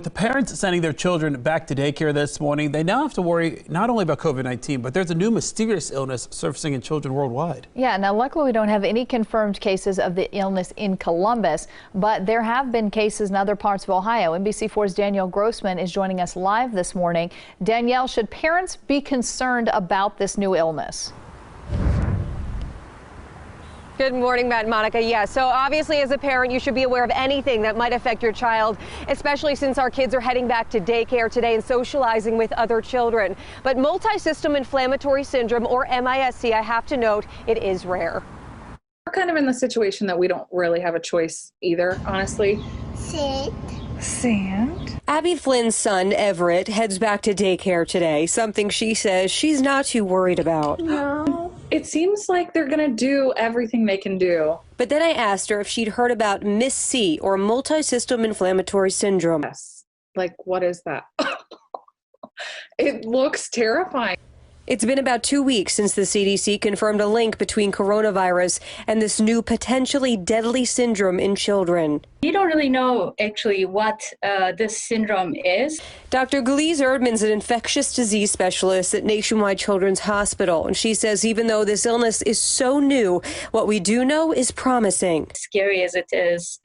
The parents sending their children back to daycare this morning, they now have to worry not only about COVID-19, but there's a new mysterious illness surfacing in children worldwide. Yeah, now luckily we don't have any confirmed cases of the illness in Columbus, but there have been cases in other parts of Ohio. NBC4's Danielle Grossman is joining us live this morning. Danielle, should parents be concerned about this new illness? Good morning, Matt and Monica. Yeah, so obviously as a parent, you should be aware of anything that might affect your child, especially since our kids are heading back to daycare today and socializing with other children. But multi-system inflammatory syndrome, or MISC, I have to note, it is rare. We're kind of in the situation that we don't really have a choice either, honestly. Sand. Abby Flynn's son, Everett, heads back to daycare today, something she says she's not too worried about. No. It seems like they're going to do everything they can do. But then I asked her if she'd heard about MIS-C, or multi-system inflammatory syndrome. Yes. Like, what is that? It looks terrifying. It's been about 2 weeks since the CDC confirmed a link between coronavirus and this new potentially deadly syndrome in children. You don't really know actually what this syndrome is. Dr. Gleese Erdman's an infectious disease specialist at Nationwide Children's Hospital, and she says even though this illness is so new, what we do know is promising. Scary as it is,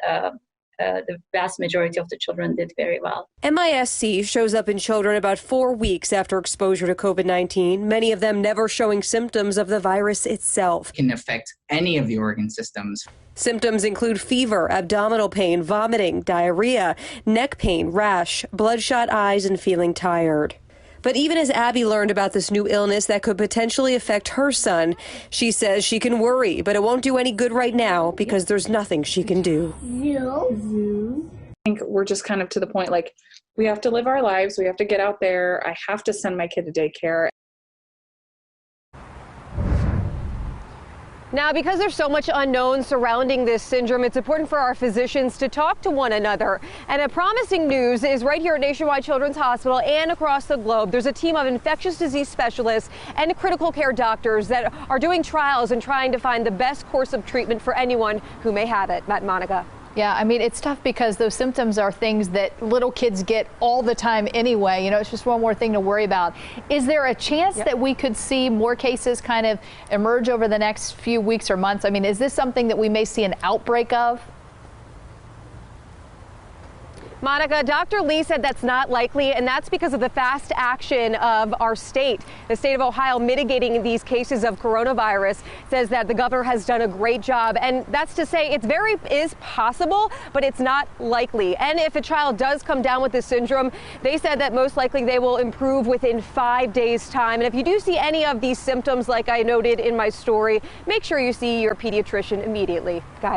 the vast majority of the children did very well. MISC shows up in children about 4 weeks after exposure to COVID-19, many of them never showing symptoms of the virus itself. It can affect any of the organ systems. Symptoms include fever, abdominal pain, vomiting, diarrhea, neck pain, rash, bloodshot eyes, and feeling tired. But even as Abby learned about this new illness that could potentially affect her son, she says she can worry, but it won't do any good right now because there's nothing she can do. I think we're just kind of to the point, like, we have to live our lives. We have to get out there. I have to send my kid to daycare. Now, because there's so much unknown surrounding this syndrome, it's important for our physicians to talk to one another. And a promising news is right here at Nationwide Children's Hospital and across the globe. There's a team of infectious disease specialists and critical care doctors that are doing trials and trying to find the best course of treatment for anyone who may have it. Matt and Monica. Yeah, I mean, it's tough because those symptoms are things that little kids get all the time anyway. You know, it's just one more thing to worry about. Is there a chance that we could see more cases kind of emerge over the next few weeks or months? I mean, is this something that we may see an outbreak of? Monica, Dr. Lee said that's not likely, and that's because of the fast action of our state. The state of Ohio mitigating these cases of coronavirus says that the governor has done a great job, and that's to say it is possible, but it's not likely. And if a child does come down with this syndrome, they said that most likely they will improve within 5 days' time. And if you do see any of these symptoms, like I noted in my story, make sure you see your pediatrician immediately. Guys.